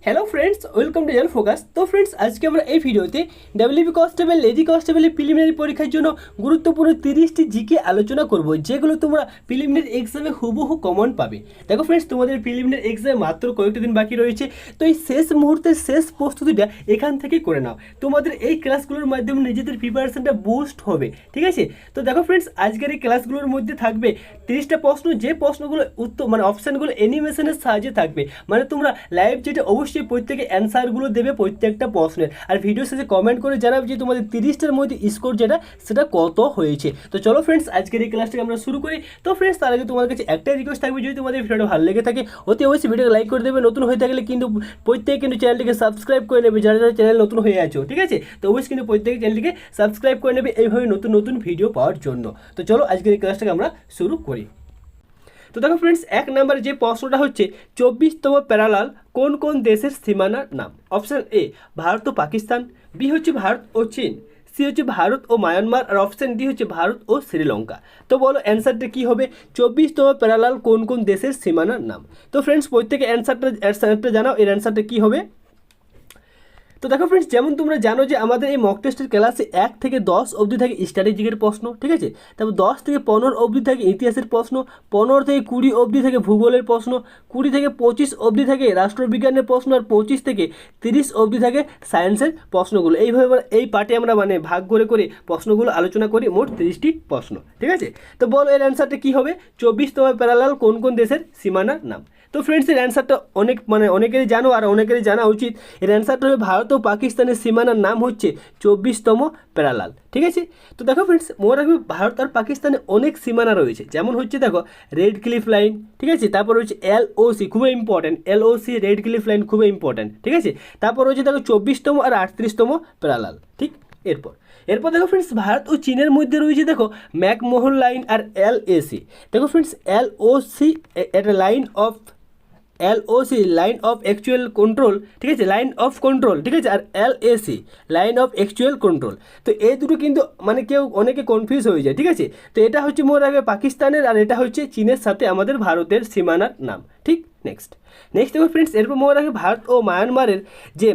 Hello friends, welcome to gel focus. তো friends, আজকে আমরা এই ভিডিওতে ডাব্লিউবি কনস্টেবল, লেডি কনস্টেবলের প্রিলিমিনারি পরীক্ষার জন্য গুরুত্বপূর্ণ 30টি জিকে আলোচনা করব, যেগুলো তোমরা প্রিলিমিনারি এক্সামে হুবহু কমন পাবে। দেখো ফ্রেন্ডস, তোমাদের প্রিলিমিনারি এক্সামে মাত্র কয়েকটা দিন বাকি রয়েছে, তো এই শেষ মুহূর্তের শেষ প্রস্তুতিটা এখান থেকে করে নাও। তোমাদের এই ক্লাসগুলোর মাধ্যমে নিজেদের প্রিপারেশনটা বুস্ট হবে, ঠিক আছে? তো দেখো ফ্রেন্ডস, আজকের এই ক্লাসগুলোর মধ্যে থাকবে 30টা প্রশ্ন, যে প্রশ্নগুলো উত্তর মানে অপশানগুলো অ্যানিমেশনের সাহায্যে থাকবে। মানে তোমরা লাইভ যেটা অবশ্যই প্রত্যেকে অ্যান্সারগুলো দেবে প্রত্যেকটা প্রশ্নের, আর ভিডিও শেষে কমেন্ট করে জানাবে যে তোমাদের 30টার মধ্যে স্কোর যেটা সেটা কত হয়েছে। তো চলো ফ্রেন্ডস, আজকের এই ক্লাসটাকে আমরা শুরু করি। তো ফ্রেন্ডস, তার আগে তোমাদের কাছে একটাই রিকোয়েস্ট থাকবে, যদি তোমাদের ভিডিওটা ভালো লেগে থাকে অতি অবশ্যই ভিডিওকে লাইক করে দেবে। নতুন হয়ে থাকলে কিন্তু প্রত্যেকে কিন্তু চ্যানেলটিকে সাবস্ক্রাইব করে নেবে, যারা যারা চ্যানেল নতুন হয়ে আছো, ঠিক আছে? তো অবশ্যই কিন্তু প্রত্যেকে চ্যানেলটিকে সাবস্ক্রাইব করে নেবে এইভাবে নতুন নতুন ভিডিও পাওয়ার জন্য। তো চলো আজকের এই ক্লাসটাকে আমরা শুরু করি। তো দেখো ফ্রেন্ডস, এক নম্বরে যে প্রশ্নটা হচ্ছে 24তম প্যারালাল কোন কোন দেশের সীমানার নাম? অপশান এ ভারত ও পাকিস্তান, বি হচ্ছে ভারত ও চীন, সি হচ্ছে ভারত ও মায়ানমার, আর অপশান ডি হচ্ছে ভারত ও শ্রীলঙ্কা। তো বলো অ্যান্সারটা কী হবে? 24তম প্যারালাল কোন কোন দেশের সীমানার নাম? তো ফ্রেন্ডস, প্রত্যেকে অ্যান্সারটা জানাও, এর অ্যান্সারটা কী হবে? তো দেখো ফ্রেন্ডস, যেমন তোমরা জানো যে আমাদের এই মক টেস্টের ক্লাসে 1 থেকে 10 অবধি থাকে স্ট্র্যাটেজিকের প্রশ্ন, ঠিক আছে? তারপর 10 থেকে 15 অবধি থাকে ইতিহাসের প্রশ্ন, 15 থেকে 20 অবধি থাকে ভূগোলের প্রশ্ন, 20 থেকে 25 অবধি থাকে রাষ্ট্রবিজ্ঞানের প্রশ্ন, আর 25 থেকে 30 অবধি থাকে সায়েন্সের প্রশ্নগুলো। এইভাবে এই পার্টে আমরা মানে ভাগ করে করে প্রশ্নগুলো আলোচনা করি, মোট 30টি প্রশ্ন, ঠিক আছে? তো বলো এর অ্যান্সারটা কী হবে? 24তম প্যারালাল কোন কোন দেশের সীমানার নাম? তো ফ্রেন্ডস, এর অ্যান্সারটা অনেকেরই জানো, আর অনেকেরই জানা উচিত। এর অ্যান্সারটা হবে ভারত ও পাকিস্তানের সীমানার নাম হচ্ছে 24তম প্যারালাল, ঠিক আছে? তো দেখো ফ্রেন্ডস, মনে রাখবে ভারত আর পাকিস্তানে অনেক সীমানা রয়েছে, যেমন হচ্ছে দেখো রেড ক্লিফ লাইন, ঠিক আছে? তারপর হচ্ছে LOC, খুবই important, LOC red cliff line খুবই ইম্পর্টেন্ট, ঠিক আছে? তারপর হচ্ছে দেখো 24তম আর 38তম প্যারালাল, ঠিক? এরপর দেখো ফ্রেন্ডস, ভারত ও চীনের মধ্যে রয়েছে দেখো ম্যাকমোহন লাইন আর LAC। দেখো ফ্রেন্ডস, LOC একটা LOC line of actual control, ঠিক আছে? লাইন অফ কন্ট্রোল, ঠিক আছে? আর LAC line of actual control. তো এই দুটো কিন্তু মানে অনেকে কনফিউজ হয়ে যায়, ঠিক আছে? তো এটা হচ্ছে মোট আগে পাকিস্তানের, আর এটা হচ্ছে চীনের সাথে আমাদের ভারতের সীমানার নাম, ঠিক? নেক্সট দেখো ফ্রেন্ডস, এরপর মনে রাখবে ভারত ও মায়ানমারের যে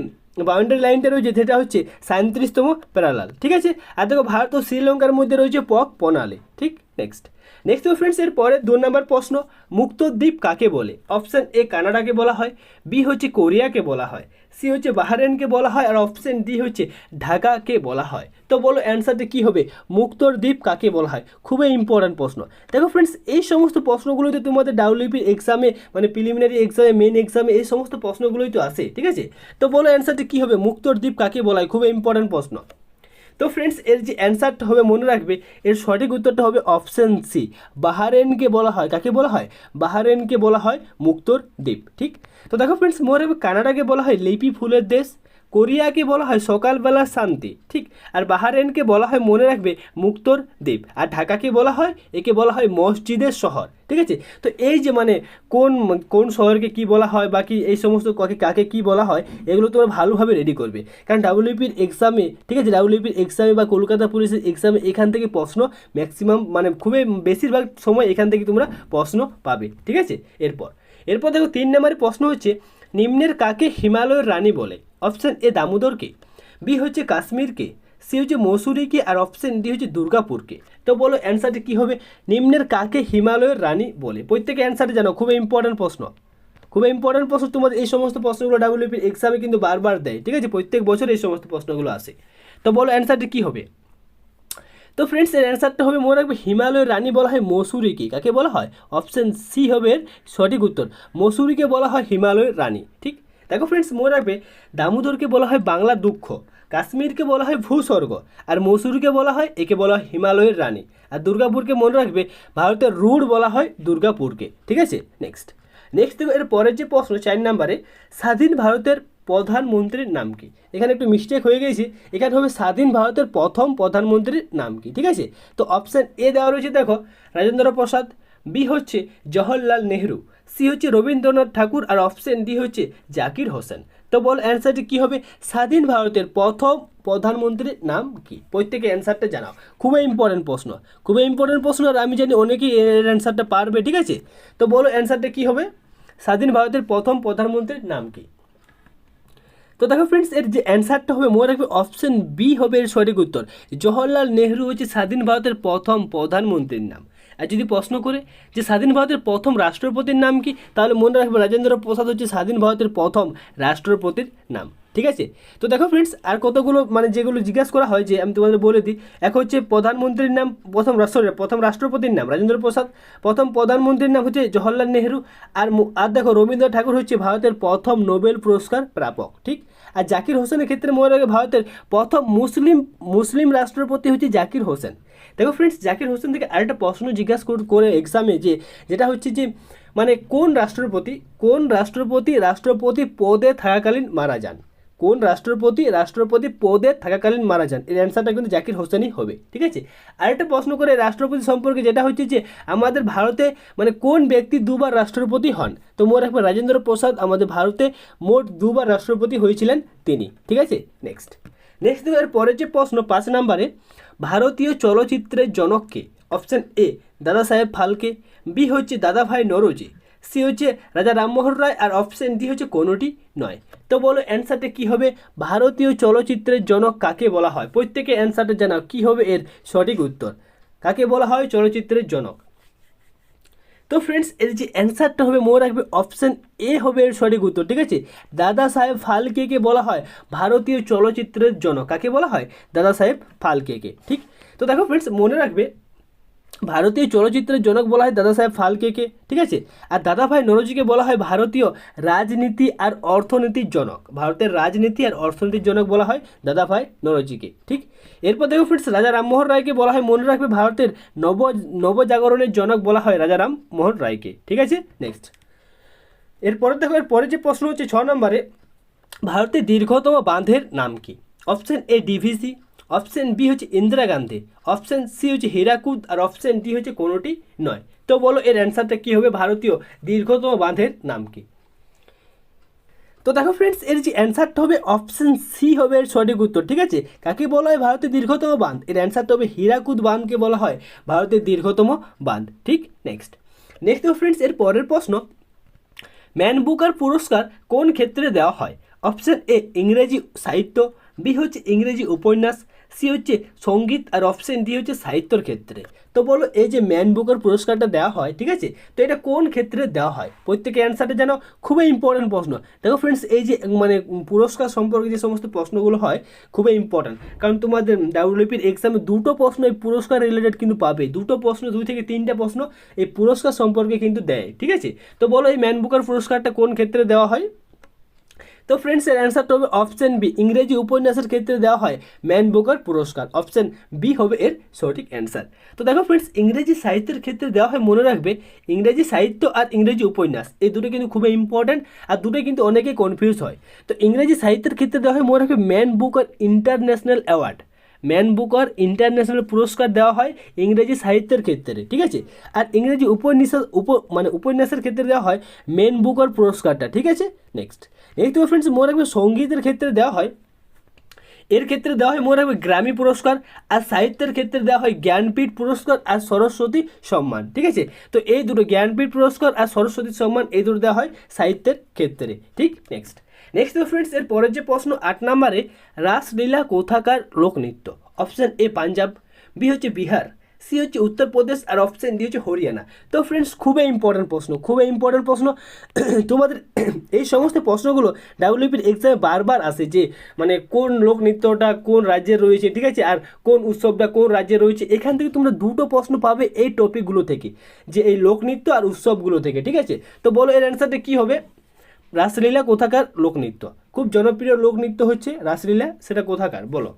বাউন্ডারি লাইনটা রয়েছে সেটা হচ্ছে 37তম প্যারালাল, ঠিক আছে? আর দেখো ভারত ও শ্রীলঙ্কার মধ্যে রয়েছে প্রণালী, ঠিক? নেক্সট দেখো ফ্রেন্ডস, এর পরে 2 নম্বর প্রশ্ন, মুক্ত দ্বীপ কাকে বলে? অপশান এ কানাডাকে বলা হয়, বি হচ্ছে কোরিয়াকে বলা হয়, সি হচ্ছে বাহরেনকে বলা হয়, আর অপশান ডি হচ্ছে ঢাকাকে বলা হয়। তো বলো অ্যান্সারটা কী হবে? মুক্তোর দ্বীপ কাকে বলা হয়? খুবই ইম্পর্ট্যান্ট প্রশ্ন। দেখো ফ্রেন্ডস, এই সমস্ত প্রশ্নগুলোতে তোমাদের ডাব্লিউপি এক্সামে মানে প্রিলিমিনারি এক্সামে, মেন এক্সামে এই সমস্ত প্রশ্নগুলোই তো আসে, ঠিক আছে? তো বলো অ্যান্সারটা কী হবে? মুক্তোর দ্বীপ কাকে বলা হয়? খুবই ইম্পর্ট্যান্ট প্রশ্ন। তো ফ্রেন্ডস, এর যে অ্যান্সারটা হবে মনে রাখবে, এর সঠিক উত্তরটা হবে অপশান সি, বাহরেনকে বলা হয়। কাকে বলা হয়? বাহরেনকে বলা হয় মুক্তোর দ্বীপ, ঠিক? তো দেখো ফ্রেন্ডস, মনে রাখবে কানাডাকে বলা হয় লিপি ফুলের দেশ, কোরিয়াকে বলা হয় সকালবেলার শান্তি, ঠিক? আর বাহরেনকে বলা হয় মনে রাখবে মুক্তোর দ্বীপ, আর ঢাকাকে বলা হয়, একে বলা হয় মসজিদের শহর, ঠিক আছে? তো এই যে মানে কোন কোন শহরকে কি বলা হয়, বাকি এই সমস্ত কাকে কি বলা হয়, এগুলো তোমরা ভালোভাবে রেডি করবে, কারণ ডাব্লিউপির এক্সামে, ঠিক আছে? ডাব্লিউপির এক্সামে বা কলকাতা পুলিশের এক্সামে এখান থেকে প্রশ্ন ম্যাক্সিমাম মানে খুবই বেশিরভাগ সময় এখান থেকে তোমরা প্রশ্ন পাবে, ঠিক আছে? এরপর দেখো 3 নম্বরের প্রশ্ন হচ্ছে, নিম্নের কাকে হিমালয়ের রানী বলে? অপশান এ দামোদরকে, বি হচ্ছে কাশ্মীরকে, সি হচ্ছে মসুরিকে, আর অপশান ডি হচ্ছে দুর্গাপুরকে। তো বলো অ্যান্সারটি কী হবে? নিম্নের কাকে হিমালয়ের রানী বলে? প্রত্যেকে অ্যান্সারটি জানো, খুবই ইম্পর্ট্যান্ট প্রশ্ন, খুবই ইম্পর্ট্যান্ট প্রশ্ন। তোমাদের এই সমস্ত প্রশ্নগুলো ডাব্লিউপির এক্সামে কিন্তু বারবার দেয়, ঠিক আছে? প্রত্যেক বছর এই সমস্ত প্রশ্নগুলো আসে। তো বলো অ্যান্সারটি কী হবে? তো ফ্রেন্ডস, এর অ্যান্সারটা হবে মনে রাখবে হিমালয়ের রানী বলা হয় মসুরিকে। কাকে বলা হয়? অপশান সি হবে এর সঠিক উত্তর, মসুরিকে বলা হয় হিমালয়ের রানী, ঠিক? দেখো ফ্রেন্ডস, মনে রাখবে দামোদরকে বলা হয় বাংলার দুঃখ, কাশ্মীরকে বলা হয় ভূস্বর্গ, আর মসুরিকে বলা হয়, একে বলা হয় হিমালয়ের রানী, আর দুর্গাপুরকে মনে রাখবে ভারতের রুট বলা হয় দুর্গাপুরকে, ঠিক আছে? নেক্সট দেখো এর পরের যে প্রশ্ন 4 নম্বরে, স্বাধীন ভারতের প্রধানমন্ত্রীর নাম কি? এখানে একটু মিস্টেক হয়ে গেছে, এখানে হবে স্বাধীন ভারতের প্রথম প্রধানমন্ত্রীর নাম কি, ঠিক আছে? তো অপশান এ দেওয়া রয়েছে দেখো রাজেন্দ্র প্রসাদ, বি হচ্ছে জওহরলাল নেহরু, সি হচ্ছে রবীন্দ্রনাথ ঠাকুর, আর অপশান ডি হচ্ছে জাকির হোসেন। তো বল অ্যান্সারটি কী হবে? স্বাধীন ভারতের প্রথম প্রধানমন্ত্রীর নাম কি? প্রত্যেকে অ্যান্সারটা জানাও, খুবই ইম্পর্টেন্ট প্রশ্ন, খুবই ইম্পর্টেন্ট প্রশ্ন, আর আমি জানি অনেকেই এর অ্যান্সারটা পারবে, ঠিক আছে? তো বলো অ্যান্সারটা কী হবে? স্বাধীন ভারতের প্রথম প্রধানমন্ত্রীর নাম কি? তো দেখো ফ্রেন্ডস, এর যে অ্যান্সারটা হবে মনে রাখবে অপশন বি হবে এর সঠিক উত্তর। জওহরলাল নেহরু হচ্ছে স্বাধীন ভারতের প্রথম প্রধানমন্ত্রীর নাম। আর যদি প্রশ্ন করে যে স্বাধীন ভারতের প্রথম রাষ্ট্রপতির নাম কি, তাহলে মনে রাখবে রাজেন্দ্র প্রসাদ হচ্ছে স্বাধীন ভারতের প্রথম রাষ্ট্রপতির নাম। ঠিক আছে। তো দেখো ফ্রেন্ডস, আর কতগুলো মানে যেগুলো জিজ্ঞাসা করা হয় যে আমি তোমাদের বলে দিই। এক হচ্ছে প্রধানমন্ত্রীর নাম, প্রথম রাষ্ট্রপতির নাম রাজেন্দ্র প্রসাদ, প্রথম প্রধানমন্ত্রীর নাম হচ্ছে জওহরলাল নেহরু, আর দেখো রবীন্দ্রনাথ ঠাকুর হচ্ছে ভারতের প্রথম নোবেল পুরস্কার প্রাপক। ঠিক। আর জাকির হোসেনের ক্ষেত্রে মনে রাখবে ভারতের প্রথম মুসলিম রাষ্ট্রপতি হচ্ছে জাকির হোসেন। দেখো ফ্রেন্ডস, জাকির হোসেন থেকে আরেকটা প্রশ্ন জিজ্ঞাসা করে এক্সামে যেটা হচ্ছে যে মানে কোন রাষ্ট্রপতি রাষ্ট্রপতি পদে থাকাকালীন মারা যান, কোন রাষ্ট্রপতি পদে থাকাকালীন মারা যান, এর অ্যান্সারটা কিন্তু জাকির হোসেনই হবে। ঠিক আছে। আরেকটা প্রশ্ন করে রাষ্ট্রপতি সম্পর্কে, যেটা হচ্ছে যে আমাদের ভারতে মানে কোন ব্যক্তি দুবার রাষ্ট্রপতি হন, তো মনে রাখবেন রাজেন্দ্র প্রসাদ আমাদের ভারতে মোট দুবার রাষ্ট্রপতি হয়েছিলেন তিনি। ঠিক আছে। নেক্সট দেখো এর পরের যে প্রশ্ন 5 নম্বরে, ভারতীয় চলচ্চিত্রের জনককে? অপশান এ দাদা সাহেব ফালকে, বি হচ্ছে দাদাভাই নরোজি, সি হচ্ছে রাজা রামমোহন রায়, আর অপশান ডি হচ্ছে কোনোটি নয়। তো বলো অ্যান্সারটা কী হবে? ভারতীয় চলচ্চিত্রের জনক কাকে বলা হয়? প্রত্যেকে অ্যান্সারটা জানাও, কী হবে এর সঠিক উত্তর? কাকে বলা হয় চলচ্চিত্রের জনক? তো ফ্রেন্ডস, এর যে অ্যান্সারটা হবে মনে রাখবে অপশান এ হবে এর সঠিক উত্তর। ঠিক আছে। দাদা সাহেব ফালকেকে বলা হয় ভারতীয় চলচ্চিত্রের জনক। কাকে বলা হয়? দাদা সাহেব ফালকেকে। ঠিক। তো দেখো ফ্রেন্ডস, মনে রাখবে ভারতীয় চলচ্চিত্রের জনক বলা হয় দাদা সাহেব ফালকেকে। ঠিক আছে। আর দাদাভাই নরোজিকে বলা হয় ভারতীয় রাজনীতি আর অর্থনীতির জনক। ভারতের রাজনীতি আর অর্থনীতির জনক বলা হয় দাদাভাই নরোজিকে। ঠিক। এরপর দেখো ফ্রেন্ডস, রাজা রামমোহন রায়কে বলা হয় মনে রাখবে ভারতের নবজাগরণের জনক বলা হয় রাজা রামমোহন রায়কে। ঠিক আছে। নেক্সট এরপরে দেখো এরপরে যে প্রশ্ন হচ্ছে 6 নম্বরে, ভারতের দীর্ঘতম বাঁধের নাম কি? Option A DVC, option B হচ্ছে ইন্দিরা গান্ধী, অপশান সি হচ্ছে হীরাকুদ, আর অপশান ডি হচ্ছে কোনোটি নয়। তো বলো এর অ্যান্সারটা কী হবে? ভারতীয় দীর্ঘতম বাঁধের নাম কি? তো দেখো ফ্রেন্ডস, এর যে অ্যান্সারটা হবে অপশান সি হবে এর সঠিক উত্তর। ঠিক আছে। কাকে বলা হয় ভারতের দীর্ঘতম বাঁধ? এর অ্যান্সারটা হবে হীরাকুদ বাঁধকে বলা হয় ভারতের দীর্ঘতম বাঁধ। ঠিক। নেক্সট দেখো ফ্রেন্ডস, এর পরের প্রশ্ন, ম্যান বুকার পুরস্কার কোন ক্ষেত্রে দেওয়া হয়? অপশান এ ইংরেজি সাহিত্য, বি হচ্ছে ইংরেজি উপন্যাস, সি হচ্ছে সঙ্গীত, আর অপশান ডি হচ্ছে সাহিত্যর ক্ষেত্রে। তো বলো এই যে ম্যান বুকার পুরস্কারটা দেওয়া হয়, ঠিক আছে, তো এটা কোন ক্ষেত্রে দেওয়া হয়? প্রত্যেকে অ্যান্সারটা জানো, খুবই ইম্পর্টেন্ট প্রশ্ন। দেখো ফ্রেন্ডস, এই যে মানে পুরস্কার সম্পর্কে যে সমস্ত প্রশ্নগুলো হয় খুবই ইম্পর্টেন্ট, কারণ তোমাদের ডাব্লিউপির এক্সামে দুটো প্রশ্ন এই পুরস্কার রিলেটেড কিন্তু পাবে। দুটো প্রশ্ন, 2 থেকে 3টা প্রশ্ন এই পুরস্কার সম্পর্কে কিন্তু দেয়। ঠিক আছে। তো বলো এই ম্যান বুকার পুরস্কারটা কোন ক্ষেত্রে দেওয়া হয়? তো ফ্রেন্ডস, এর অ্যান্সারটা হবে অপশান বি, ইংরেজি উপন্যাসের ক্ষেত্রে দেওয়া হয় ম্যান বুকার পুরস্কার। অপশান বি হবে এর সঠিক অ্যান্সার। তো দেখো ফ্রেন্ডস, ইংরেজি সাহিত্যের ক্ষেত্রে দেওয়া হয় মনে রাখবে ইংরেজি সাহিত্য আর ইংরেজি উপন্যাস, এই দুটো কিন্তু খুবই ইম্পর্ট্যান্ট, আর দুটোই কিন্তু অনেকেই কনফিউজ হয়। তো ইংরেজি সাহিত্যের ক্ষেত্রে দেওয়া হয় মনে রাখবে man Booker international award, man Booker international পুরস্কার দেওয়া হয় ইংরেজি সাহিত্যের ক্ষেত্রে। ঠিক আছে। আর ইংরেজি উপন্যাসের ক্ষেত্রে দেওয়া হয় ম্যান বুকার পুরস্কারটা। ঠিক আছে। নেক্সট তো ফ্রেন্ডস, মনে রাখবে সঙ্গীতের ক্ষেত্রে দেওয়া হয়, এর ক্ষেত্রে দেওয়া হয় মনে রাখবে গ্র্যামি পুরস্কার, আর সাহিত্যের ক্ষেত্রে দেওয়া হয় জ্ঞানপীঠ পুরস্কার আর সরস্বতী সম্মান। ঠিক আছে। তো এই দুটো জ্ঞানপীঠ পুরস্কার আর সরস্বতী সম্মান এই দুটো দেওয়া হয় সাহিত্যের ক্ষেত্রে। ঠিক। নেক্সট তো ফ্রেন্ডস, এর পরের যে প্রশ্ন 8 নম্বরে, রাসলীলা কোথাকার লোকনৃত্য? অপশান এ পাঞ্জাব, বি হচ্ছে বিহার, সি হচ্ছে উত্তরপ্রদেশ, আর অপশান ডি হচ্ছে হরিয়ানা। তো ফ্রেন্ডস, খুবই ইম্পর্টেন্ট প্রশ্ন তোমাদের এই সমস্ত প্রশ্নগুলো ডাব্লিউপির এক্সামে বারবার আসে, যে মানে কোন লোকনৃত্যটা কোন রাজ্যের রয়েছে, ঠিক আছে, আর কোন উৎসবটা কোন রাজ্যে রয়েছে। এখান থেকে তোমরা দুটো প্রশ্ন পাবে এই টপিকগুলো থেকে, যে এই লোকনৃত্য আর উৎসবগুলো থেকে। ঠিক আছে। তো বলো এর অ্যান্সারটা কী হবে? রাসলীলা কোথাকার লোকনৃত্য? খুব জনপ্রিয় লোকনৃত্য হচ্ছে রাসলীলা, সেটা কোথাকার বলো?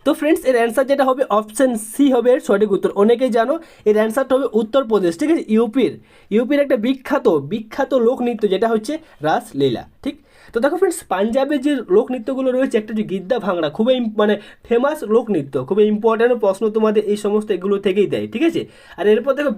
তো ফ্রেন্ডস, এর অ্যান্সার যেটা হবে অপশান সি হবে এর সঠিক উত্তর। অনেকেই জানো এর অ্যান্সারটা হবে উত্তরপ্রদেশ। ঠিক আছে। ইউপির একটা বিখ্যাত লোকনৃত্য যেটা হচ্ছে রাসলীলা। ঠিক। তো দেখো ফ্রেন্ডস, পাঞ্জাবের যে লোকনৃত্যগুলো রয়েছে, একটা যে গিদ্দা ভাংড়া, খুবই মানে ফেমাস লোকনৃত্য, খুবই ইম্পর্ট্যান্ট প্রশ্ন তোমাদের এই সমস্ত এগুলো থেকেই দেয়। ঠিক আছে। আর এরপর দেখো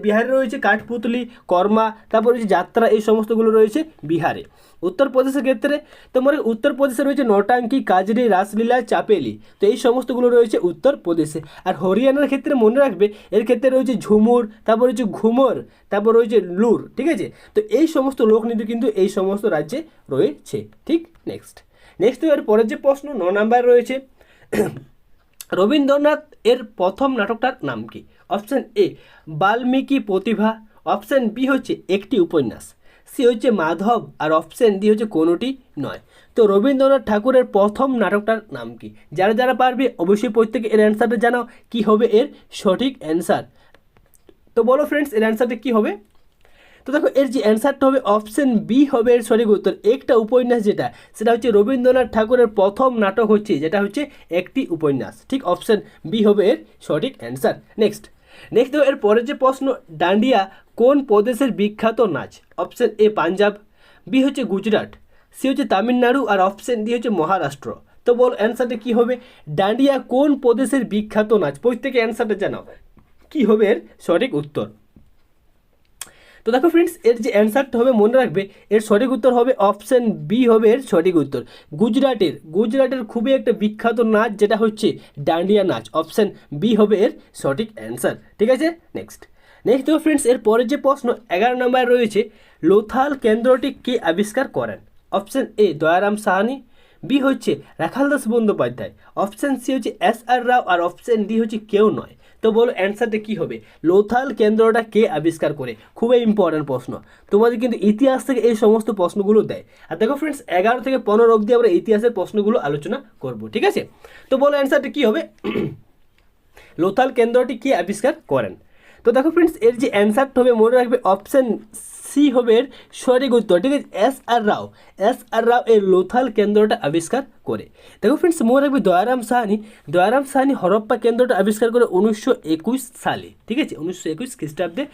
বিহারে রয়েছে কাঠপুতলি, কর্মা, তারপর হচ্ছে যাত্রা, এই সমস্তগুলো রয়েছে বিহারে। উত্তরপ্রদেশের ক্ষেত্রে তোমার উত্তরপ্রদেশে রয়েছে নটাঙ্কি, কাজরি, রাসলীলা, চাপেলি, তো এই সমস্তগুলো রয়েছে উত্তরপ্রদেশে। আর হরিয়ানার ক্ষেত্রে মনে রাখবে এর ক্ষেত্রে রয়েছে ঝুমুর, তারপর হচ্ছে ঘুমর, তারপর রয়েছে লুর, ঠিক আছে। তো এই সমস্ত লোকনৃত্য কিন্তু এই সমস্ত রাজ্যে রয়েছে, ঠিক। নেক্সট এর পরের যে প্রশ্ন 9 নাম্বার রয়েছে, রবীন্দ্রনাথ এর প্রথম নাটকটার নাম কি? Option A Valmiki Pratibha, option B হচ্ছে একটি উপন্যাস, সি হচ্ছে মাধব, আর অপশান ডি হচ্ছে কোনোটি নয়। তো রবীন্দ্রনাথ ঠাকুরের প্রথম নাটকটার নাম কি? যারা যারা পারবে অবশ্যই প্রত্যেকে এর অ্যান্সারটা জানাও কি হবে এর সঠিক অ্যান্সার। তো বলো ফ্রেন্ডস এর অ্যান্সারটা কী হবে? তো দেখো এর যে অ্যান্সারটা হবে অপশান বি হবে এর সঠিক উত্তর। একটা উপন্যাস যেটা, সেটা হচ্ছে রবীন্দ্রনাথ ঠাকুরের প্রথম নাটক হচ্ছে, যেটা হচ্ছে একটি উপন্যাস, ঠিক। অপশান বি হবে এর সঠিক অ্যান্সার। নেক্সট দেখো এর পরের যে প্রশ্ন, ডান্ডিয়া কোন প্রদেশের বিখ্যাত নাচ? অপশান এ পাঞ্জাব, বি হচ্ছে গুজরাট, সি হচ্ছে তামিলনাড়ু, আর অপশান ডি হচ্ছে মহারাষ্ট্র। তো বল অ্যান্সারটা কী হবে? ডান্ডিয়া কোন প্রদেশের বিখ্যাত নাচ? প্রত্যেকে অ্যান্সারটা জানাও কী হবে এর সঠিক উত্তর। তো দেখো ফ্রেন্ডস এর যে অ্যান্সারটা হবে মনে রাখবে এর সঠিক উত্তর হবে অপশান বি হবে এর সঠিক উত্তর। গুজরাটের খুবই একটা বিখ্যাত নাচ যেটা হচ্ছে ডান্ডিয়া নাচ। অপশান বি হবে এর সঠিক অ্যান্সার, ঠিক আছে। নেক্সট দেখো ফ্রেন্ডস এর পরের যে প্রশ্ন 11 নম্বর রয়েছে, লোথাল কেন্দ্রটি কে আবিষ্কার করেন? Option A Dayaram Sahni, B হচ্ছে রাখালদাস বন্দ্যোপাধ্যায়, অপশান সি হচ্ছে SR রাও, আর অপশান ডি হচ্ছে কেউ নয়। তো বলো অ্যান্সারটা কী হবে? লোথাল কেন্দ্রটা কে আবিষ্কার করে? খুবই ইম্পর্ট্যান্ট প্রশ্ন, তোমাদের কিন্তু ইতিহাস থেকে এই সমস্ত প্রশ্নগুলো দেয়। আর দেখো ফ্রেন্ডস 11 থেকে 15 অবধি আমরা ইতিহাসের প্রশ্নগুলো আলোচনা করব, ঠিক আছে। তো বলো অ্যান্সারটা কী হবে? লোথাল কেন্দ্রটি কে আবিষ্কার করেন? তো দেখো ফ্রেন্ডস এর যে অ্যান্সারটা হবে মনে রাখবে অপশান সি হবে এর সঠিক উত্তর, ঠিক আছে। SR রাও এই লোথাল কেন্দ্রটা আবিষ্কার করে। দেখো ফ্রেন্ডস মনে রাখবে দয়ারাম সাহানি হরপ্পা কেন্দ্রটা আবিষ্কার করে 1921 সালে, ঠিক আছে। 1921 খ্রিস্টাব্দে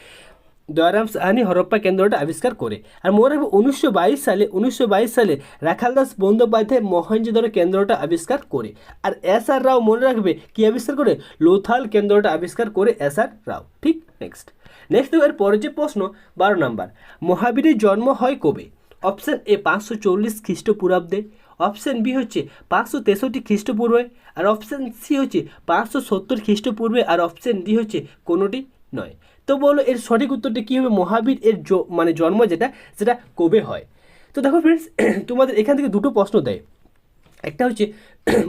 দয়ারাম সাহানি হরপ্পা কেন্দ্রটা আবিষ্কার করে। আর মনে রাখবে 1922 সালে রাখালদাস বন্দ্যোপাধ্যায় মহেঞ্জোদারো কেন্দ্রটা আবিষ্কার করে। আর SR রাও মনে রাখবে কি আবিষ্কার করে? লোথাল কেন্দ্রটা আবিষ্কার করে SR রাও, ঠিক। নেক্সট এর পরের যে প্রশ্ন 12 নম্বর, মহাবীরের জন্ম হয় কবে? অপশান এ 540 খ্রিস্টপূর্বাব্দে, অপশান বি হচ্ছে 563 খ্রিস্টপূর্বে, আর অপশান সি হচ্ছে 570 খ্রিস্টপূর্বে, আর অপশান ডি হচ্ছে কোনোটি নয়। তো বলো এর সঠিক উত্তরটা কী হবে? মহাবীর এর জন্ম যেটা সেটা কবে হয়? তো দেখো ফ্রেন্ডস তোমাদের এখান থেকে দুটো প্রশ্ন দেয়, একটা হচ্ছে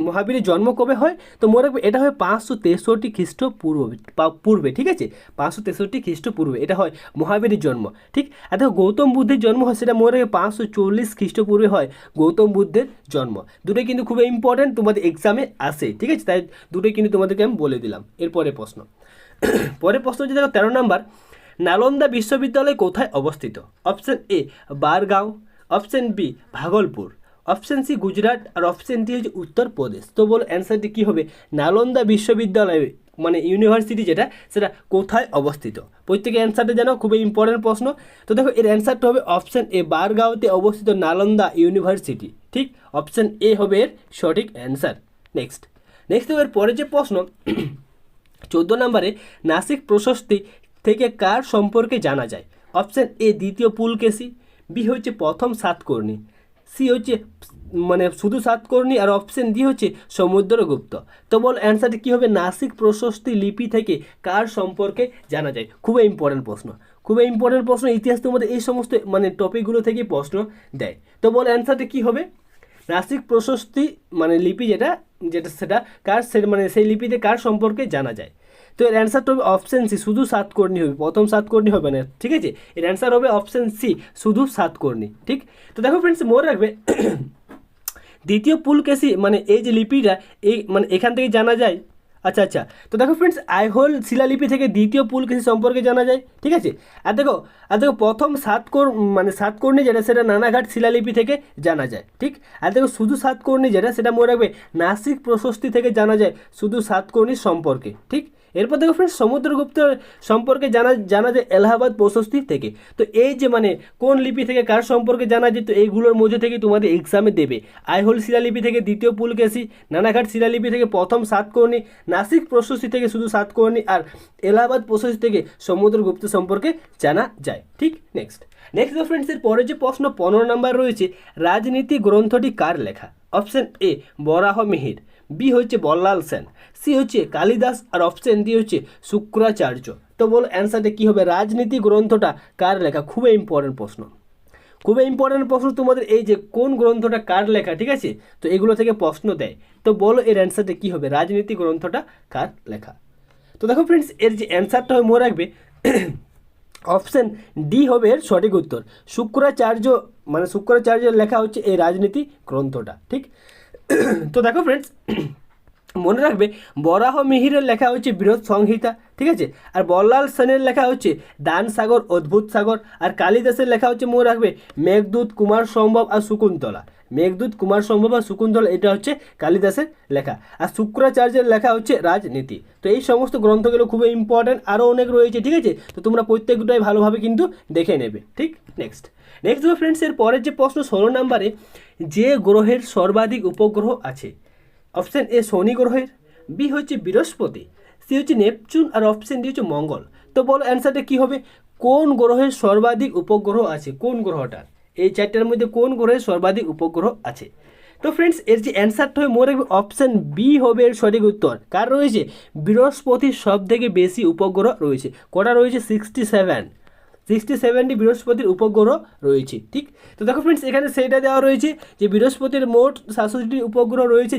মহাবীরের জন্ম কবে হয়, তো মনে রাখবে এটা হয় 563 খ্রিস্টপূর্বে, ঠিক আছে। 563 খ্রিস্টপূর্বে এটা হয় মহাবীরের জন্ম, ঠিক। আর দেখো গৌতম বুদ্ধের জন্ম হয় সেটা মনে রাখবে 540 খ্রিস্টপূর্বে হয় গৌতম বুদ্ধের জন্ম। দুটোই কিন্তু খুবই ইম্পর্ট্যান্ট, তোমাদের এক্সামে আসে, ঠিক আছে। তাই দুটোই কিন্তু তোমাদেরকে আমি বলে দিলাম। এরপরে প্রশ্ন পরের প্রশ্ন হচ্ছে দেখো 13 নম্বর, নালন্দা বিশ্ববিদ্যালয় কোথায় অবস্থিত? Option A Bargaon, option B Bhagalpur, option C Gujarat, আর অপশান ডি হচ্ছে উত্তরপ্রদেশ। তো বলো অ্যান্সারটি কী হবে? নালন্দা বিশ্ববিদ্যালয় মানে ইউনিভার্সিটি যেটা সেটা কোথায় অবস্থিত? প্রত্যেকে অ্যান্সারটা জানো, খুবই ইম্পর্টেন্ট প্রশ্ন। তো দেখো এর অ্যান্সারটা হবে অপশান এ বারগাঁওতে অবস্থিত নালন্দা ইউনিভার্সিটি, ঠিক। অপশান এ হবে এর সঠিক অ্যান্সার। নেক্সট এর পরে যে প্রশ্ন 14 নম্বরে, নাসিক প্রশস্তি থেকে কার সম্পর্কে জানা যায়? অপশান এ দ্বিতীয় পুলকেশী, বি হচ্ছে প্রথম সাতকর্ণী, সি হচ্ছে মানে শুধু সাতকর্ণী, আর অপশান ডি হচ্ছে সমুদ্রগুপ্ত। তো বল অ্যান্সারটা কী হবে? নাসিক প্রশস্তি লিপি থেকে কার সম্পর্কে জানা যায়? খুবই ইম্পর্টেন্ট প্রশ্ন, ইতিহাস তোমাদের এই সমস্ত মানে টপিকগুলো থেকেই প্রশ্ন দেয়। তো বল অ্যান্সারটা কী হবে? নাসিক প্রশস্তি মানে লিপি যেটা সেটা কার মানে সেই লিপিতে কার সম্পর্কে জানা যায়? তো এর অ্যান্সারটা হবে অপশান সি, শুধু সাতকর্ণী হবে, প্রথম সাতকর্ণী হবে না, ঠিক আছে। এর অ্যান্সার হবে অপশান সি, শুধু সাতকর্ণী, ঠিক। তো দেখো ফ্রেন্ডস মনে রাখবে দ্বিতীয় পুলকেশী মানে এই যে লিপিটা এই মানে এখান থেকে জানা যায়। আচ্ছা তো দেখো ফ্রেন্ডস আইহোল শিলালিপি থেকে দ্বিতীয় পুলকেশী সম্পর্কে জানা যায়, ঠিক আছে। আর দেখো প্রথম সাতকর্ণী যেটা সেটা নানাঘাট শিলালিপি থেকে জানা যায়, ঠিক। আর দেখো শুধু সাতকর্ণী যেটা সেটা মনে রাখবে নাসিক প্রশস্তি থেকে জানা যায়, শুধু সাতকর্ণীর সম্পর্কে, ঠিক। এরপর দেখো ফ্রেন্ডস সমুদ্রগুপ্ত সম্পর্কে জানা যায় এলাহাবাদ প্রশস্তি থেকে। তো এই যে মানে কোন লিপি থেকে কার সম্পর্কে জানা যায়, তো এইগুলোর মধ্যে থেকে তোমাদের এক্সামে দেবে। আইহোল শিলালিপি থেকে দ্বিতীয় পুলকেশী, নানাঘাট শিলালিপি থেকে প্রথম সাতকর্ণী, নাসিক প্রশস্তি থেকে শুধু সাতকর্ণী, আর এলাহাবাদ প্রশস্তি থেকে সমুদ্রগুপ্ত সম্পর্কে জানা যায়, ঠিক। নেক্সট ফ্রেন্ডস এর পরে যে প্রশ্ন 15 নম্বর রয়েছে, রাজনীতি গ্রন্থটি কার লেখা? Option A Varaha Mihir, B হচ্ছে বল্লাল সেন, সি হচ্ছে কালিদাস, আর অপশান ডি হচ্ছে শুক্রাচার্য। তো বলো অ্যান্সারটা কী হবে? রাজনীতি গ্রন্থটা কার লেখা? খুবই ইম্পর্টেন্ট প্রশ্ন, খুবই ইম্পর্টেন্ট প্রশ্ন তোমাদের, এই যে কোন গ্রন্থটা কার লেখা, ঠিক আছে? তো এগুলো থেকে প্রশ্ন দেয়। তো বলো এর অ্যান্সারটা কী হবে? রাজনীতি গ্রন্থটা কার লেখা? তো দেখো ফ্রেন্ডস, এর যে অ্যান্সারটা হয় মনে রাখবে অপশান ডি হবে এর সঠিক উত্তর। শুক্রাচার্য, মানে শুক্রাচার্যের লেখা হচ্ছে এই রাজনীতি গ্রন্থটা, ঠিক? তো দেখো ফ্রেন্ডস, মনে রাখবে বরাহ মিহিরের লেখা হচ্ছে বৃহৎ সংহিতা, ঠিক আছে? আর বল্লাল সেনের লেখা হচ্ছে দান সাগর, অদ্ভুত সাগর। আর কালিদাসের লেখা হচ্ছে মনে রাখবে মেঘদূত, কুমার সম্ভব আর শকুন্তলা। মেঘদূত, কুমার সম্ভব আর শকুন্তলা, এটা হচ্ছে কালিদাসের লেখা। আর শুক্রাচার্যের লেখা হচ্ছে রাজনীতি। তো এই সমস্ত গ্রন্থগুলো খুবই ইম্পর্ট্যান্ট, আরও অনেক রয়েছে, ঠিক আছে? তো তোমরা প্রত্যেকটাই ভালোভাবে কিন্তু দেখে নেবে, ঠিক? নেক্সট দেখো ফ্রেন্ডস, এর পরের যে প্রশ্ন 16 নম্বরে, যে গ্রহের সর্বাধিক উপগ্রহ আছে? অপশান এ শনি গ্রহের, বি হচ্ছে বৃহস্পতি, সি হচ্ছে নেপচুন, আর অপশান ডি হচ্ছে মঙ্গল। তো বলো অ্যান্সারটা কী হবে? কোন গ্রহের সর্বাধিক উপগ্রহ আছে? কোন গ্রহটার? এই চারটার মধ্যে কোন গ্রহের সর্বাধিক উপগ্রহ আছে? তো ফ্রেন্ডস, এর যে অ্যান্সারটা হয় মনে রাখবে অপশান বি হবে এর সঠিক উত্তর। কার রয়েছে? বৃহস্পতির সব থেকে বেশি উপগ্রহ রয়েছে। কটা রয়েছে? 67টি বৃহস্পতির উপগ্রহ রয়েছে, ঠিক? তো দেখো ফ্রেন্ডস, এখানে সেইটা দেওয়া রয়েছে যে বৃহস্পতির মোট 67টি উপগ্রহ রয়েছে,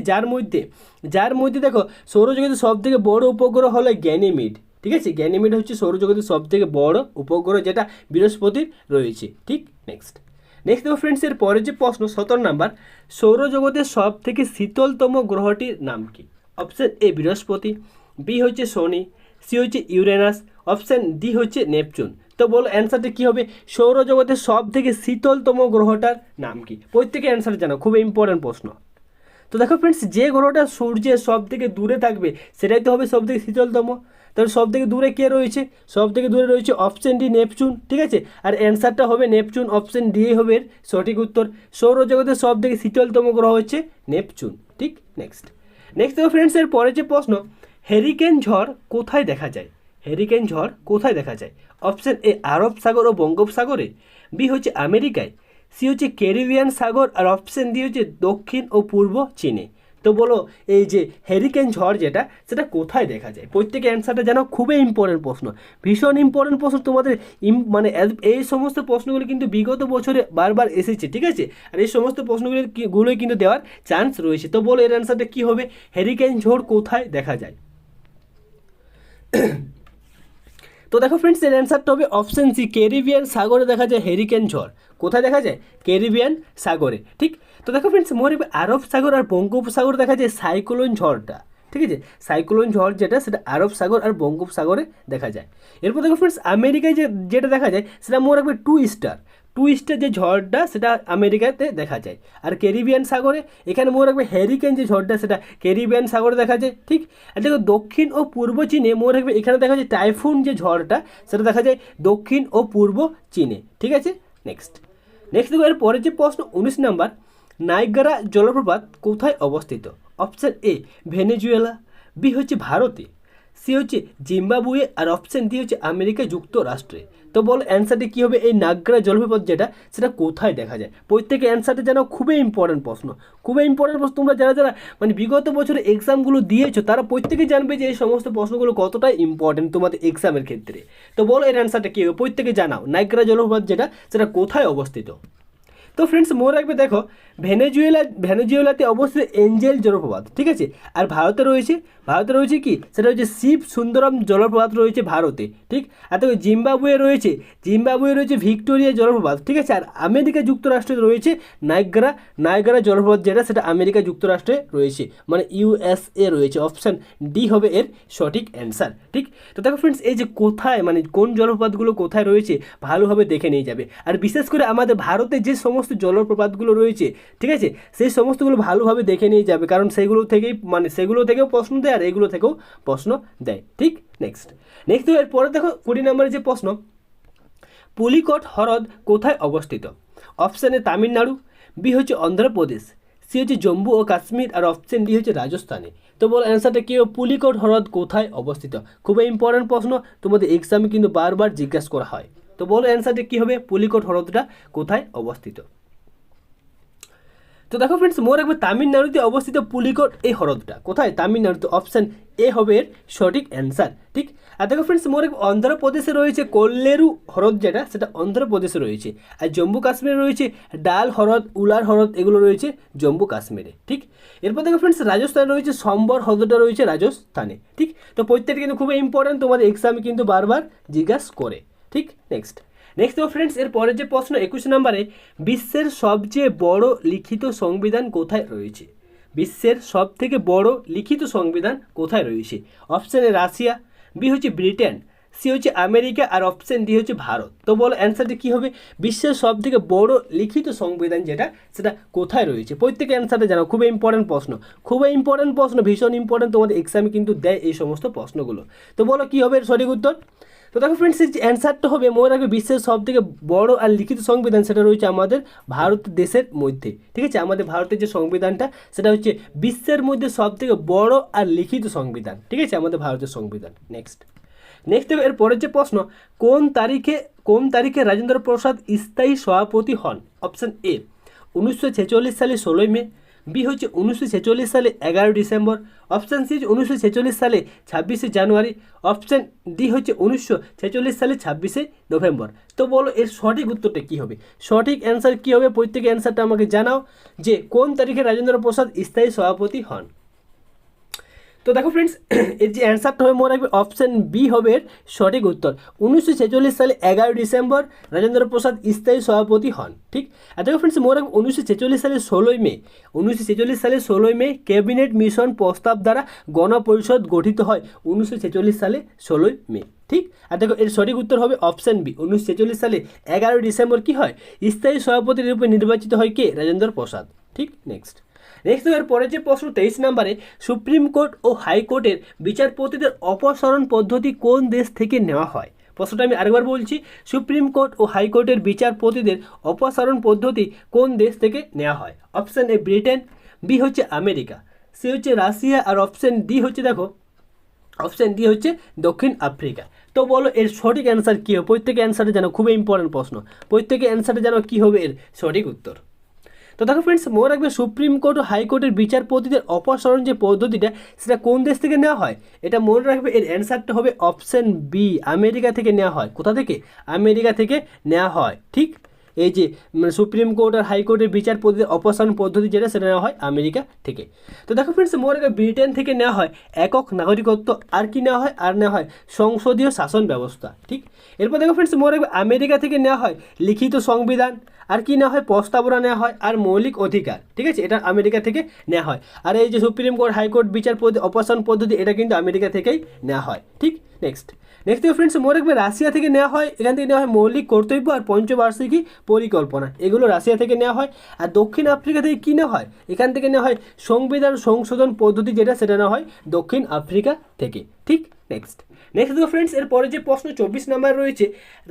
যার মধ্যে দেখো সৌরজগতের সব থেকে বড় উপগ্রহ হলো গ্যানিমিড, ঠিক আছে? গ্যানিমিড হচ্ছে সৌরজগতের সব থেকে বড় উপগ্রহ, যেটা বৃহস্পতির রয়েছে, ঠিক? নেক্সট দেখো ফ্রেন্ডস, এর পরের যে প্রশ্ন 17 নাম্বার, সৌরজগতের সব থেকে শীতলতম গ্রহটির নাম কি? অপশান এ বৃহস্পতি, বি হচ্ছে শনি, সি হচ্ছে ইউরেনাস, অপশান ডি হচ্ছে নেপচুন। তো বলো অ্যান্সারটা কী হবে? সৌরজগতের সব থেকে শীতলতম গ্রহটার নাম কি? প্রত্যেকে অ্যান্সার জানো, খুবই ইম্পর্টেন্ট প্রশ্ন। তো দেখো ফ্রেন্ডস, যে গ্রহটা সূর্যের সব থেকে দূরে থাকবে সেটাই তো হবে সব থেকে শীতলতম। তাহলে সব থেকে দূরে কে রয়েছে? সব থেকে দূরে রয়েছে অপশান ডি নেপচুন, ঠিক আছে? আর অ্যান্সারটা হবে নেপচুন, অপশান ডি হবে এর সঠিক উত্তর। সৌরজগতের সব থেকে শীতলতম গ্রহ হচ্ছে নেপচুন, ঠিক? নেক্সট দেখো ফ্রেন্ডস, এর পরের যে প্রশ্ন, হ্যারিকেন ঝড় কোথায় দেখা যায়? হ্যারিকেন ঝড় কোথায় দেখা যায়? অপশান এ আরব সাগর ও বঙ্গোপসাগরে, বি হচ্ছে আমেরিকায়, সি হচ্ছে ক্যারিবিয়ান সাগর, আর অপশান ডি হচ্ছে দক্ষিণ ও পূর্ব চীনে। তো বলো এই যে হ্যারিকেন ঝড় যেটা, সেটা কোথায় দেখা যায়? প্রত্যেকে অ্যান্সারটা জানো, খুবই ইম্পর্টেন্ট প্রশ্ন, ভীষণ ইম্পর্টেন্ট প্রশ্ন তোমাদের। মানে এই সমস্ত প্রশ্নগুলি কিন্তু বিগত বছরে বারবার এসেছে, ঠিক আছে? আর এই সমস্ত প্রশ্নগুলোই কিন্তু দেওয়ার চান্স রয়েছে। তো বলো এর অ্যান্সারটা কী হবে? হ্যারিকেন ঝড় কোথায় দেখা যায়? তো দেখো ফ্রেন্ডস, এর অ্যান্সারটা হবে অপশান সি, ক্যারিবিয়ান সাগরে দেখা যায় হ্যারিকেন ঝড়। কোথায় দেখা যায়? ক্যারিবিয়ান সাগরে, ঠিক? তো দেখো ফ্রেন্ডস, মনে রাখবে আরব সাগর আর বঙ্গোপসাগরে দেখা যায় সাইক্লোন ঝড়টা, ঠিক আছে? সাইক্লোন ঝড় যেটা, সেটা আরব সাগর আর বঙ্গোপসাগরে দেখা যায়। এরপর দেখো ফ্রেন্ডস, আমেরিকায় যেটা দেখা যায় সেটা মনে রাখবে টু স্টার যে ঝড়টা, সেটা আমেরিকাতে দেখা যায়। আর ক্যারিবিয়ান সাগরে, এখানে মনে রাখবে হ্যারিকেন যে ঝড়টা, সেটা ক্যারিবিয়ান সাগরে দেখা যায়, ঠিক? আর দেখো দক্ষিণ ও পূর্ব চীনে, মনে রাখবে এখানে দেখা যায় টাইফুন যে ঝড়টা, সেটা দেখা যায় দক্ষিণ ও পূর্ব চীনে, ঠিক আছে? নেক্সট দেখো এর পরের যে প্রশ্ন 19 নাম্বার, নাইগ্রা জলপ্রপাত কোথায় অবস্থিত? অপশান এ ভেনেজুয়েলা, বি হচ্ছে ভারতে, সি হচ্ছে জিম্বাবুয়ে, আর অপশান ডি হচ্ছে আমেরিকা যুক্তরাষ্ট্রে। তো বল অ্যান্সারটি কী হবে? এই নাগরা জলপ্রপাত যেটা, সেটা কোথায় দেখা যায়? প্রত্যেকে অ্যান্সারটা জানো, খুবই ইম্পর্টেন্ট প্রশ্ন, খুবই ইম্পর্টেন্ট প্রশ্ন। তোমরা যারা মানে বিগত বছরে এক্সামগুলো দিয়েছো, তারা প্রত্যেকে জানবে যে এই সমস্ত প্রশ্নগুলো কতটা ইম্পর্টেন্ট তোমাদের এক্সামের ক্ষেত্রে। তো বলো এর অ্যান্সারটা কী হবে? প্রত্যেকে জানাও, নাগরা জলপ্রপাত যেটা, সেটা কোথায় অবস্থিত? তো ফ্রেন্ডস, মনে রাখবে দেখো ভেনেজুয়েলাতে অবস্থিত এঞ্জেল জলপ্রপাত, ঠিক আছে? আর ভারতে রয়েছে কি? সেটা হচ্ছে শিব সুন্দরম জলপ্রপাত রয়েছে ভারতে, ঠিক? আর দেখো জিম্বাবুয়ে রয়েছে ভিক্টোরিয়া জলপ্রপাত, ঠিক আছে? আর আমেরিকা যুক্তরাষ্ট্রে রয়েছে নায়গ্রা জলপ্রপাত যেটা, সেটা আমেরিকা যুক্তরাষ্ট্রে রয়েছে, মানে USA রয়েছে। অপশান ডি হবে এর সঠিক অ্যান্সার, ঠিক? তো দেখো ফ্রেন্ডস, এই যে কোথায়, মানে কোন জলপ্রপাতগুলো কোথায় রয়েছে ভালোভাবে দেখে নিয়ে যাবে। আর বিশেষ করে আমাদের ভারতে যে সমস্ত জলপ্রপাতগুলো রয়েছে, ঠিক আছে, সেই সমস্তগুলো ভালোভাবে দেখে নিয়ে যাবে, কারণ সেগুলো থেকেও প্রশ্ন দেয়, আর এগুলো থেকেও প্রশ্ন দেয়, ঠিক? নেক্সট এরপরে দেখো 20 নম্বরের যে প্রশ্ন, পুলিকট হ্রদ কোথায় অবস্থিত? অপশান এ তামিলনাড়ু, বি হচ্ছে অন্ধ্রপ্রদেশ, সি হচ্ছে জম্মু ও কাশ্মীর, আর অপশান ডি হচ্ছে রাজস্থানে। তো বল অ্যান্সারটা কী হবে? পুলিকট হ্রদ কোথায় অবস্থিত? খুবই ইম্পর্টেন্ট প্রশ্ন, তোমাদের এক্সামে কিন্তু বারবার জিজ্ঞাসা করা হয়। তো বলো অ্যান্সারটা কী হবে? পুলিকট হ্রদটা কোথায় অবস্থিত? তো দেখো ফ্রেন্ডস, মনে রাখবে তামিলনাড়ুতে অবস্থিত পুলিকোট এই হ্রদটা কোথায়? তামিলনাড়ুতে। অপশান এ হবে এর সঠিক অ্যান্সার। ঠিক। আর দেখো ফ্রেন্ডস, মনে রাখবে অন্ধ্রপ্রদেশে রয়েছে কোল্লেরু হ্রদ, যেটা সেটা অন্ধ্রপ্রদেশে রয়েছে। আর জম্মু কাশ্মীরে রয়েছে ডাল হ্রদ, উলার হ্রদ, এগুলো রয়েছে জম্মু কাশ্মীরে। ঠিক। এরপর দেখো ফ্রেন্ডস, রাজস্থানে রয়েছে সম্বর হ্রদটা রয়েছে রাজস্থানে। ঠিক। তো প্রত্যেকটা কিন্তু খুবই ইম্পর্টেন্ট, তোমাদের এক্সামে কিন্তু বারবার জিজ্ঞাসা করে। ঠিক। নেক্সট দেখো ফ্রেন্ডস, এর পরের যে প্রশ্ন 21 নম্বরে, বিশ্বের সবচেয়ে বড় লিখিত সংবিধান কোথায় রয়েছে? বিশ্বের সব থেকে বড় লিখিত সংবিধান কোথায় রয়েছে? অপশান এ রাশিয়া, বি হচ্ছে ব্রিটেন, সি হচ্ছে আমেরিকা, আর অপশান ডি হচ্ছে ভারত। তো বলো অ্যান্সারটি কী হবে? বিশ্বের সব থেকে বড় লিখিত সংবিধান যেটা, সেটা কোথায় রয়েছে? প্রত্যেকে অ্যান্সারটা জানো, খুবই ইম্পর্টেন্ট প্রশ্ন, খুবই ইম্পর্টেন্ট প্রশ্ন, ভীষণ ইম্পর্টেন্ট, তোমাদের এক্সামে কিন্তু দেয় এই সমস্ত প্রশ্নগুলো। তো বলো কী হবে এর সঠিক উত্তর? তো দেখো ফ্রেন্ডস, এই যে অ্যান্সারটা হবে, মনে রাখবে বিশ্বের সব থেকে বড় আর লিখিত সংবিধান সেটা রয়েছে আমাদের ভারত দেশের মধ্যে। ঠিক আছে, আমাদের ভারতের যে সংবিধানটা সেটা হচ্ছে বিশ্বের মধ্যে সব থেকে বড় আর লিখিত সংবিধান। ঠিক আছে, আমাদের ভারতের সংবিধান। নেক্সট দেখো এর পরের যে প্রশ্ন, কোন তারিখে রাজেন্দ্র প্রসাদ স্থায়ী সভাপতি হন? অপশান এ 1946 সালে 16 মে, বি হচ্ছে 1946 সালে 11 ডিসেম্বর, অপশান সি 1946 সালে 26 জানুয়ারি, অপশান ডি হচ্ছে 1946 সালে 26 নভেম্বর। তো বলো এর সঠিক উত্তরটা কী হবে? সঠিক অ্যান্সার কী হবে? প্রত্যেকে অ্যান্সারটা আমাকে জানাও যে কোন তারিখে রাজেন্দ্র প্রসাদ স্থায়ী সভাপতি হন। তো দেখো ফ্রেন্ডস, এর যে অ্যান্সারটা হবে, মনে রাখবে অপশান বি হবে এর সঠিক উত্তর। 1946 সালে 11 ডিসেম্বর রাজেন্দ্র প্রসাদ স্থায়ী সভাপতি হন। ঠিক। আর দেখো ফ্রেন্ডস, মনে রাখবে 1946 সালে 16 মে ক্যাবিনেট মিশন প্রস্তাব দ্বারা গণপরিষদ গঠিত হয় 1946 সালে 16 মে। ঠিক। আর দেখো এর সঠিক উত্তর হবে অপশান বি, 1946 সালে 11 ডিসেম্বর কী হয়? স্থায়ী সভাপতির রূপে নির্বাচিত হয় কে? রাজেন্দ্র প্রসাদ। ঠিক। নেক্সট এর পরে যে প্রশ্ন 23 নম্বরে, সুপ্রিম কোর্ট ও হাইকোর্টের বিচারপতিদের অপসারণ পদ্ধতি কোন দেশ থেকে নেওয়া হয়? প্রশ্নটা আমি আরেকবার বলছি, সুপ্রিম কোর্ট ও হাইকোর্টের বিচারপতিদের অপসারণ পদ্ধতি কোন দেশ থেকে নেওয়া হয়? অপশান এ ব্রিটেন, বি হচ্ছে আমেরিকা, সি হচ্ছে রাশিয়া, আর অপশান ডি হচ্ছে দেখো অপশান ডি হচ্ছে দক্ষিণ আফ্রিকা। তো বলো এর সঠিক অ্যান্সার কী হবে? প্রত্যেকে অ্যান্সারটা জানো, খুবই ইম্পর্টেন্ট প্রশ্ন, প্রত্যেকে অ্যান্সারটা জানো কী হবে এর সঠিক উত্তর। তো দেখো ফ্রেন্ডস, মনে রাখবে সুপ্রিম কোর্ট ও হাইকোর্টের বিচারপতিদের অপসারণ যে পদ্ধতিটা, সেটা কোন দেশ থেকে নেওয়া হয়? এটা মনে রাখবে, এর অ্যান্সারটা হবে অপশান বি, আমেরিকা থেকে নেওয়া হয়। কোথা থেকে? আমেরিকা থেকে নেওয়া হয়। ঠিক। এই যে সুপ্রিম কোর্ট আর হাইকোর্টের বিচারপতিদের অপসারণ পদ্ধতি যেটা, সেটা নেওয়া হয় আমেরিকা থেকে। তো দেখো ফ্রেন্ডস, মনে রাখবে ব্রিটেন থেকে নেওয়া হয় একক নাগরিকত্ব, আর কি নেওয়া হয়? আর নেওয়া হয় সংসদীয় শাসন ব্যবস্থা। ঠিক। এরপর দেখো ফ্রেন্ডস, মনে রাখবে আমেরিকা থেকে নেওয়া হয় লিখিত সংবিধান, আর কি নেওয়া হয়? প্রস্তাবনা নেওয়া হয়, আর মৌলিক অধিকার। ঠিক আছে, এটা আমেরিকা থেকে নেওয়া হয়। আর এই যে সুপ্রিম কোর্ট হাইকোর্ট বিচারপতি অপসারণ পদ্ধতি, এটা কিন্তু আমেরিকা থেকেই নেওয়া হয়। ঠিক। নেক্সট ফ্রেন্ডস, মনে রাখবে রাশিয়া থেকে নেওয়া হয়, এখান থেকে নেওয়া হয় মৌলিক কর্তব্য আর পঞ্চবার্ষিকী পরিকল্পনা, এগুলো রাশিয়া থেকে নেওয়া হয়। আর দক্ষিণ আফ্রিকা থেকে কী নেওয়া হয়? এখান থেকে নেওয়া হয় সংবিধান সংশোধন পদ্ধতি, যেটা সেটা নেওয়া হয় দক্ষিণ আফ্রিকা থেকে। ঠিক। নেক্সট দেখো ফ্রেন্ডস, এর পরে যে প্রশ্ন 24 নম্বর রয়েছে,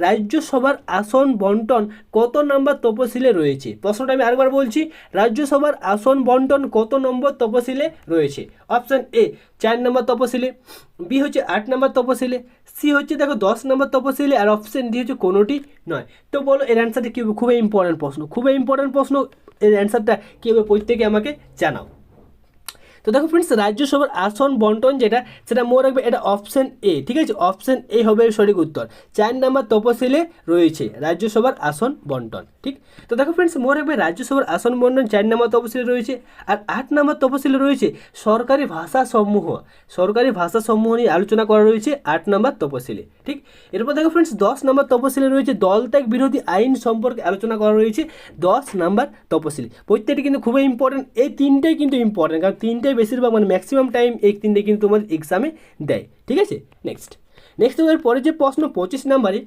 রাজ্যসভার আসন বন্টন কত নম্বর তপশিলে রয়েছে? প্রশ্নটা আমি আরেকবার বলছি, রাজ্যসভার আসন বন্টন কত নম্বর তপশিলে রয়েছে? অপশান এ 4 নম্বর তপশিলে, বি হচ্ছে 8 নম্বর তপশিলে, সি হচ্ছে দেখো 10 নম্বর তপশিলে, আর অপশান ডি হচ্ছে কোনোটি নয়। তো বলো এর অ্যান্সারটা কী হবে? খুবই ইম্পর্টেন্ট প্রশ্ন, খুবই ইম্পর্টেন্ট প্রশ্ন, এর অ্যান্সারটা কী হবে? প্রত্যেকে আমাকে জানাও। তো দেখো ফ্রেন্ডস, রাজ্যসভার আসন বন্টন যেটা, সেটা মনে রাখবে এটা অপশান এ। ঠিক আছে, অপশান এ হবে সঠিক উত্তর। 4 নম্বর তপশিলে রয়েছে রাজ্যসভার আসন বন্টন। ঠিক। তো দেখো ফ্রেন্ডস, মনে রাখবে রাজ্যসভার আসন বন্টন 4 নম্বর তপশিলে রয়েছে, আর 8 নম্বর তপশিলে রয়েছে সরকারি ভাষা সমূহ নিয়ে আলোচনা করা রয়েছে 8 নম্বর তপশিলে। ঠিক। এরপর দেখো ফ্রেন্ডস, 10 নম্বর তপশিলে রয়েছে দলত্যাগ বিরোধী আইন সম্পর্কে আলোচনা করা রয়েছে 10 নম্বর তপশিলে। প্রত্যেকটি কিন্তু খুবই ইম্পর্টেন্ট, এই তিনটেই কিন্তু ইম্পর্টেন্ট, কারণ তিনটেই বেশিরভাগ ম্যাক্সিমাম টাইম এই তিনটে কিন্তু তোমার এক্সামে দেয়। ঠিক আছে। নেক্সট এর পরে যে প্রশ্ন 25 নম্বরে,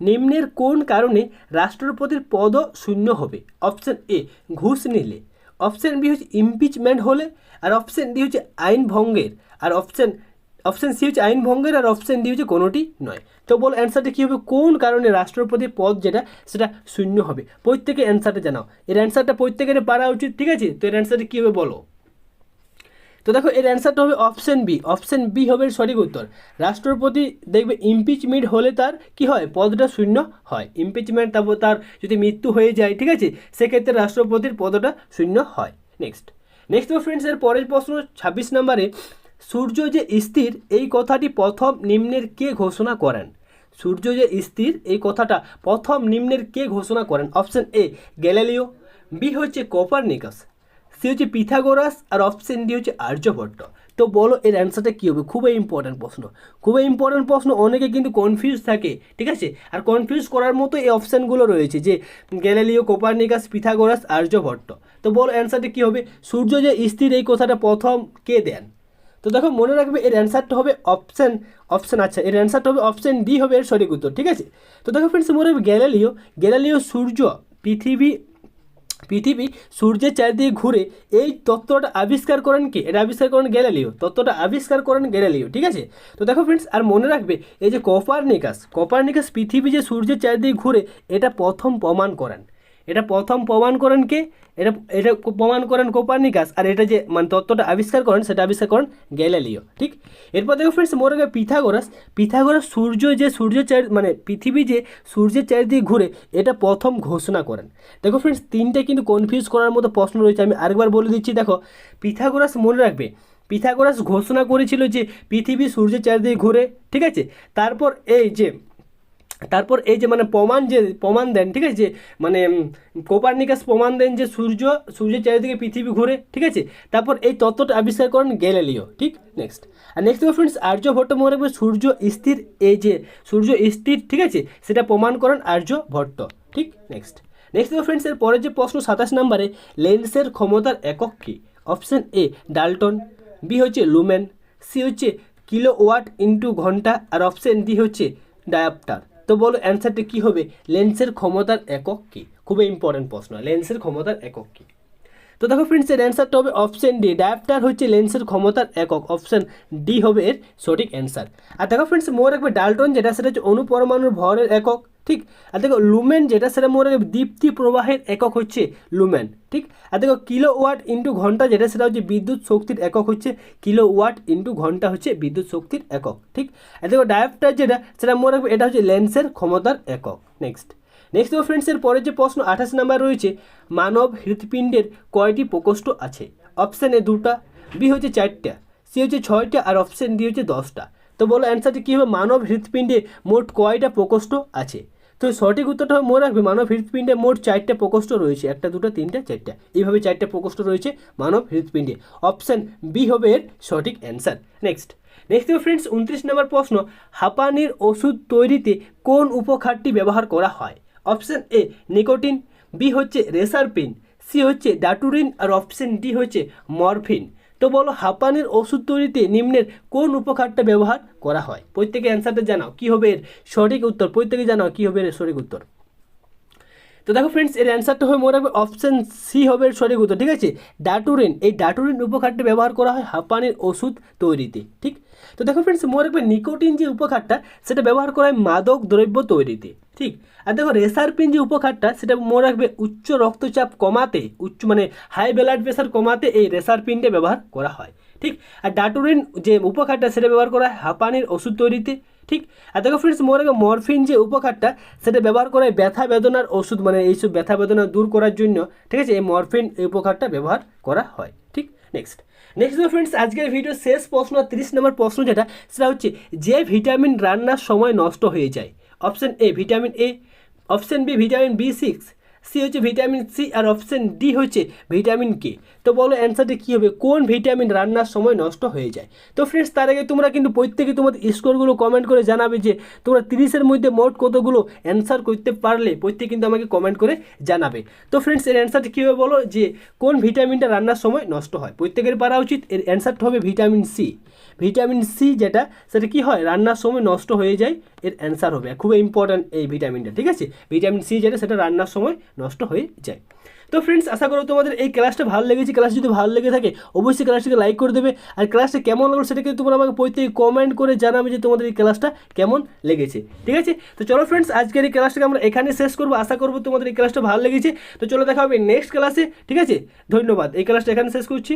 নিম্নের কোন কারণে রাষ্ট্রপতির পদ শূন্য হবে? অপশান এ ঘুষ নিলে, অপশান বি হচ্ছে ইমপিচমেন্ট হলে, আর অপশান ডি হচ্ছে আইন ভঙ্গের, আর অপশান সি হচ্ছে আইন ভঙ্গের, আর অপশান ডি হচ্ছে কোনোটি নয়। তো বল অ্যান্সারটা কী হবে? কোন কারণে রাষ্ট্রপতির পদ যেটা, সেটা শূন্য হবে? প্রত্যেকে অ্যান্সারটা জানাও, এর অ্যান্সারটা প্রত্যেকের পারা উচিত। ঠিক আছে, তো এর অ্যান্সারটা কী হবে বলো? তো দেখো এর অ্যান্সারটা হবে অপশান বি হবে সঠিক উত্তর। রাষ্ট্রপতি দেখবে ইমপিচমেন্ট হলে তার কি হয়? পদটা শূন্য হয়। ইমপিচমেন্ট, তারপর তার যদি মৃত্যু হয়ে যায়, ঠিক আছে, সেক্ষেত্রে রাষ্ট্রপতির পদটা শূন্য হয়। নেক্সট দেখো ফ্রেন্ডস, এর পরের প্রশ্ন 26 নম্বরে, সূর্য যে স্থির এই কথাটি প্রথম নিম্নের কে ঘোষণা করেন? সূর্য যে স্থির এই কথাটা প্রথম নিম্নের কে ঘোষণা করেন? অপশন এ গ্যালিলিও, বি হচ্ছে কোপারনিকাস, সি হচ্ছে পিথাগোরাস, আর অপশন ডি হচ্ছে আর্যভট্ট। তো বলো এর অ্যান্সারটা কী হবে? খুবই ইম্পর্ট্যান্ট প্রশ্ন, খুবই ইম্পর্ট্যান্ট প্রশ্ন। অনেকে কিন্তু কনফিউজ থাকে, ঠিক আছে, আর কনফিউজ করার মতো এই অপশানগুলো রয়েছে যে গ্যালিলিও, কোপারনিকাস, পিথাগোরাস, আর্যভট্ট। তো বলো অ্যান্সারটা কী হবে? সূর্য যে স্থির এই কথাটা প্রথম কে দেন? তো দেখো মনে রাখবে এর অ্যান্সারটা হবে আচ্ছা, এর অ্যান্সারটা হবে অপশন ডি হবে এর সঠিক উত্তর, ঠিক আছে। তো দেখো ফ্রেন্ডস, মনে রাখবে গ্যালিলিও সূর্য পৃথিবী সূর্যের চারিদিকে ঘুরে এই তত্ত্বটা আবিষ্কার করেন কে? এটা আবিষ্কার করেন গ্যালিলিও, তত্ত্বটা আবিষ্কার করেন গ্যালিলিও, ঠিক আছে। তো দেখো ফ্রেন্ডস, আর মনে রাখবে এই যে কোপারনিকাস পৃথিবী যে সূর্যের চারিদিকে ঘুরে এটা প্রথম প্রমাণ করেন কে? এটা প্রমাণ করেন কোপারনিকাস, আর এটা যে মানে তত্ত্বটা আবিষ্কার করেন সেটা আবিষ্কার করেন গ্যালিলিও, ঠিক। এরপর দেখো ফ্রেন্ডস, মনে রাখবে পিথাগোরাস পৃথিবী যে সূর্যের চারিদিকে ঘুরে এটা প্রথম ঘোষণা করেন। দেখো ফ্রেন্ডস, তিনটে কিন্তু কনফিউজ করার মতো প্রশ্ন রয়েছে, আমি আরেকবার বলে দিচ্ছি। দেখো পিথাগোরাস ঘোষণা করেছিল যে পৃথিবী সূর্যের চারিদিকে ঘুরে, ঠিক আছে। তারপর এই যে মানে প্রমাণ দেন, ঠিক আছে, যে মানে কোপারনিকাস প্রমাণ দেন যে সূর্যের চারিদিকে পৃথিবী ঘুরে, ঠিক আছে। তারপর এই তত্ত্বটা আবিষ্কার করেন গ্যালিলিও, ঠিক। নেক্সট দেখো ফ্রেন্ডস, আর্যভট্ট মনে রাখবে সূর্য স্থির, ঠিক আছে, সেটা প্রমাণ করেন আর্যভট্ট, ঠিক। নেক্সট দেখো ফ্রেন্ডস, এর পরের যে প্রশ্ন 27 নম্বরে, লেন্সের ক্ষমতার একক কী? অপশন এ ডাল্টন, বি হচ্ছে লুমেন, সি হচ্ছে কিলোওয়াট ইন্টু ঘন্টা, আর অপশন ডি হচ্ছে ডায়াপ্টার। তো বলো অ্যান্সারটা কী হবে? লেন্সের ক্ষমতার একক কী? খুবই ইম্পর্টেন্ট প্রশ্ন, লেন্সের ক্ষমতার একক কী? তো দেখো ফ্রেন্ডস, এর অ্যান্সারটা হবে অপশন ডি, ডায়াপ্টার হচ্ছে লেন্সের ক্ষমতার একক, অপশন ডি হবে এর সঠিক অ্যান্সার। আর দেখো ফ্রেন্ডস, মনে রাখবে ডাল্টন যেটা সেটা হচ্ছে অনুপরমাণুর ভরের একক, ঠিক। আর দেখো লুমেন যেটা সেটা মনে রাখবে দীপ্তি প্রবাহের একক হচ্ছে লুমেন, ঠিক। আর দেখো কিলোওয়াট ইন্টু ঘন্টা যেটা সেটা হচ্ছে বিদ্যুৎ শক্তির একক হচ্ছে কিলোওয়াট ইন্টু ঘন্টা হচ্ছে বিদ্যুৎ শক্তির একক, ঠিক। আর দেখো ডায়াপ্টার যেটা সেটা মনে রাখবে এটা হচ্ছে লেন্সের ক্ষমতার একক। নেক্সট দেখো ফ্রেন্ডস, এর পরের যে প্রশ্ন 28 নাম্বার রয়েছে, মানব হৃৎপিণ্ডের কয়টি প্রকোষ্ঠ আছে? অপশন এ 2টা, বি হচ্ছে 4টা, সি হচ্ছে 6টা, আর অপশন ডি হচ্ছে 10টা। তো বলো অ্যান্সারটি কী হবে? মানব হৃৎপিণ্ডে মোট কয়টা প্রকোষ্ঠ আছে? তো সঠিক উত্তরটা হবে, মনে রাখবে মানব হৃৎপিণ্ডে মোট 4টে প্রকোষ্ঠ রয়েছে, 1 2 3 4টা, এইভাবে 4টে প্রকোষ্ঠ রয়েছে মানব হৃৎপিণ্ডে। অপশন বি হবে এর সঠিক অ্যান্সার। নেক্সট ফ্রেন্ডস, 29 নম্বর প্রশ্ন, হাঁপানির ওষুধ তৈরিতে কোন উপখাতটি ব্যবহার করা হয়? অপশন এ নিকোটিন, বি হচ্ছে রেসারপিন, সি হচ্ছে ডাটুরিন, আর অপশন ডি হচ্ছে মরফিন। তো বলো হাঁপানির ওষুধ তৈরিতে নিম্নের কোন উপখাতটা ব্যবহার করা হয়? প্রত্যেকে অ্যান্সারটা জানাও কী হবে এর সঠিক উত্তর, প্রত্যেকে জানাও কী হবে এর সঠিক উত্তর। তো দেখো ফ্রেন্ডস, এর অ্যান্সারটা হবে মনে রাখবে অপশন সি হবে এর সঠিক উত্তর, ঠিক আছে। ডাটুরিন, এই ডাটুরিন উপখাতটা ব্যবহার করা হয় হাঁপানির ওষুধ তৈরিতে, ঠিক। তো দেখো ফ্রেন্ডস, মনে রাখবে নিকোটিন যে উপখাতটা সেটা ব্যবহার করা হয় মাদক দ্রব্য তৈরিতে, ঠিক। আর দেখো রেসারপিন যে উপখাতটা সেটা মনে রাখবে উচ্চ রক্তচাপ কমাতে, মানে হাই ব্লাড প্রেশার কমাতে এই রেসারপিনটা ব্যবহার করা হয়, ঠিক। আর ডাটুরিন যে উপখাতটা সেটা ব্যবহার করা হয় হাঁপানির ওষুধ তৈরিতে, ঠিক। আর দেখো ফ্রেন্ডস, মনে রাখবে মরফিন যে উপখাতটা সেটা ব্যবহার করা হয় ব্যথা বেদনার ওষুধ, মানে এইসব ব্যথা বেদনা দূর করার জন্য, ঠিক আছে, এই মরফিন এই উপখাতটা ব্যবহার করা হয়, ঠিক। নেক্সট ফ্রেন্ডস, আজকের ভিডিও শেষ প্রশ্ন 30 নম্বর প্রশ্ন যেটা সেটা হচ্ছে, যে ভিটামিন রান্নার সময় নষ্ট হয়ে যায়? Option A vitamin A, option B vitamin B6, C হচ্ছে ভিটামিন সি, আর অপশন ডি হচ্ছে ভিটামিন কে। তো বলো অ্যান্সারটা কী হবে? কোন ভিটামিন রান্নার সময় নষ্ট হয়ে যায়? তো ফ্রেন্ডস, তার আগে তোমরা কিন্তু প্রত্যেকে তোমাদের স্কোরগুলো কমেন্ট করে জানাবে যে তোমরা 30-এর মধ্যে মোট কতগুলো অ্যান্সার করতে পারলে, প্রত্যেকে কিন্তু আমাকে কমেন্ট করে জানাবে। তো ফ্রেন্ডস, এর অ্যান্সারটা কী হবে বলো, যে কোন ভিটামিনটা রান্নার সময় নষ্ট হয়? প্রত্যেকের পারা উচিত। এর অ্যান্সারটা হবে ভিটামিন সি যেটা সেটা কী হয় রান্নার সময় নষ্ট হয়ে যায়, এর অ্যান্সার হবে। খুবই ইম্পর্ট্যান্ট এই ভিটামিনটা, ঠিক আছে। ভিটামিন সি যেটা সেটা রান্নার সময় নষ্ট হয়ে যায়। তো ফ্রেন্ডস, আশা করো তোমাদের এই ক্লাসটা ভালো লেগেছে। ক্লাস যদি ভালো লেগে থাকে অবশ্যই ক্লাসটাকে লাইক করে দেবে, আর ক্লাসটা কেমন লাগলো সেটাকে তোমরা আমাকে প্রত্যেকে কমেন্ট করে জানাবে যে তোমাদের এই ক্লাসটা কেমন লেগেছে, ঠিক আছে। তো চলো ফ্রেন্ডস, আজকের এই ক্লাসটাকে আমরা এখানে শেষ করবো। আশা করবো তোমাদের এই ক্লাসটা ভালো লেগেছে। তো চলো দেখা হবে নেক্সট ক্লাসে, ঠিক আছে। ধন্যবাদ, এই ক্লাসটা এখানে শেষ করছি।